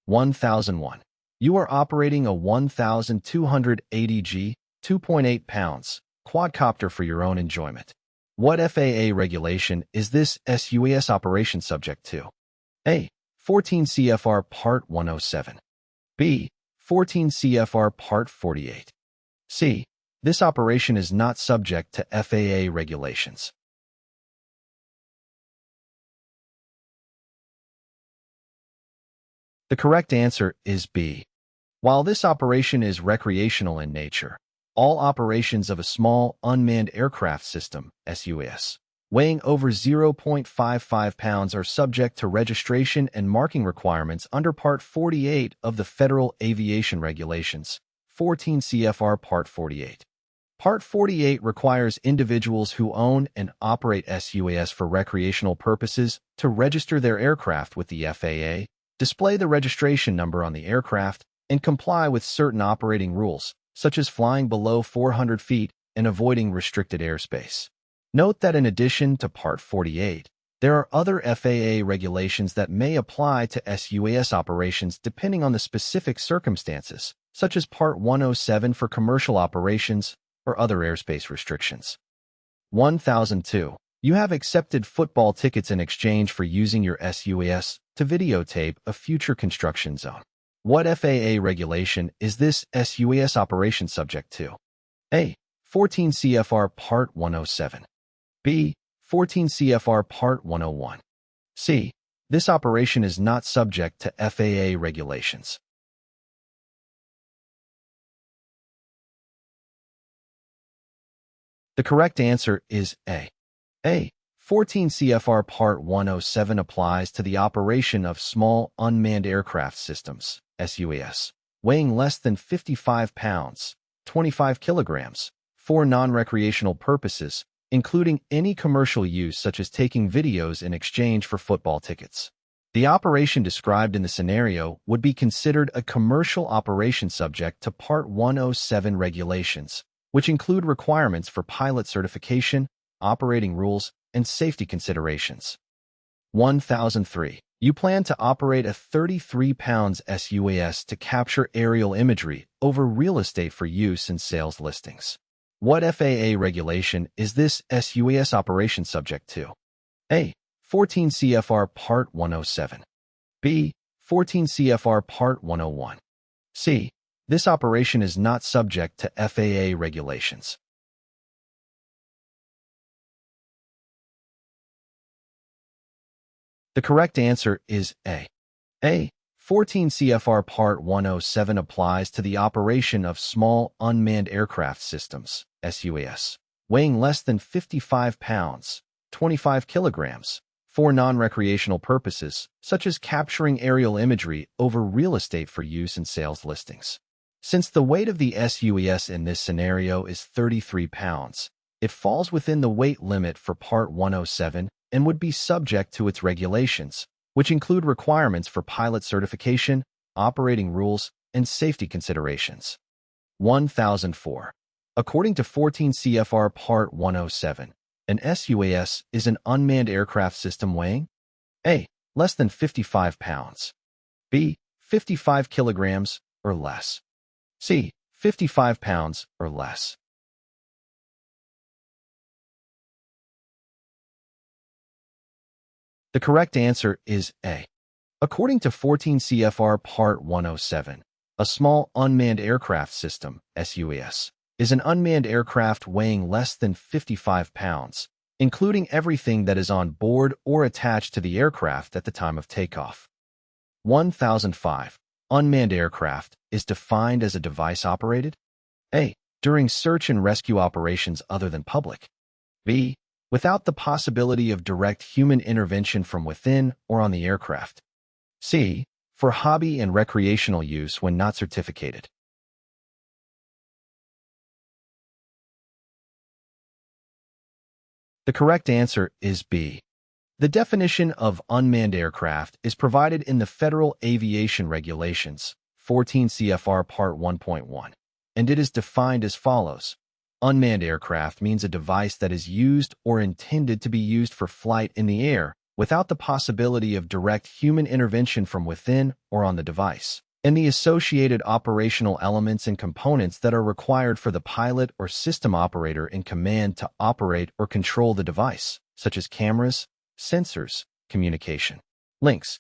1001. You are operating a 1280G, 2.8 pounds, quadcopter for your own enjoyment. What FAA regulation is this sUAS operation subject to? A. 14 CFR Part 107. B. 14 CFR Part 48. C. This operation is not subject to FAA regulations. The correct answer is B. While this operation is recreational in nature, all operations of a small unmanned aircraft system, sUAS, weighing over 0.55 pounds are subject to registration and marking requirements under Part 48 of the Federal Aviation Regulations, 14 CFR Part 48. Part 48 requires individuals who own and operate sUAS for recreational purposes to register their aircraft with the FAA, display the registration number on the aircraft, and comply with certain operating rules, such as flying below 400 feet and avoiding restricted airspace. Note that in addition to Part 48, there are other FAA regulations that may apply to sUAS operations depending on the specific circumstances, such as Part 107 for commercial operations or other airspace restrictions. 1002. You have accepted football tickets in exchange for using your sUAS to videotape a future construction zone. What FAA regulation is this sUAS operation subject to? A. 14 CFR Part 107. B. 14 CFR Part 101. C. This operation is not subject to FAA regulations. The correct answer is A. 14 CFR Part 107 applies to the operation of small unmanned aircraft systems, sUAS, weighing less than 55 pounds, 25 kilograms, for non-recreational purposes, including any commercial use such as taking videos in exchange for football tickets. The operation described in the scenario would be considered a commercial operation subject to Part 107 regulations, which include requirements for pilot certification, operating rules, and safety considerations. 1003. You plan to operate a 33 pounds sUAS to capture aerial imagery over real estate for use in sales listings. What FAA regulation is this sUAS operation subject to? A. 14 CFR Part 107. B. 14 CFR Part 101. C. This operation is not subject to FAA regulations. The correct answer is A. 14 CFR Part 107 applies to the operation of small unmanned aircraft systems, sUAS, weighing less than 55 pounds, 25 kilograms, for non-recreational purposes, such as capturing aerial imagery over real estate for use in sales listings. Since the weight of the sUAS in this scenario is 33 pounds, it falls within the weight limit for Part 107 and would be subject to its regulations, which include requirements for pilot certification, operating rules, and safety considerations. 1004. According to 14 CFR Part 107, an sUAS is an unmanned aircraft system weighing A. Less than 55 pounds. B. 55 kilograms or less. C. 55 pounds or less. The correct answer is A. According to 14 CFR Part 107, a small unmanned aircraft system, sUAS, is an unmanned aircraft weighing less than 55 pounds, including everything that is on board or attached to the aircraft at the time of takeoff. 1005. Unmanned aircraft is defined as a device operated A. During search and rescue operations other than public. B. Without the possibility of direct human intervention from within or on the aircraft. C. For hobby and recreational use when not certificated. The correct answer is B. The definition of unmanned aircraft is provided in the Federal Aviation Regulations, 14 CFR Part 1.1, and it is defined as follows. Unmanned aircraft means a device that is used or intended to be used for flight in the air without the possibility of direct human intervention from within or on the device, and the associated operational elements and components that are required for the pilot or system operator in command to operate or control the device, such as cameras, sensors, communication links,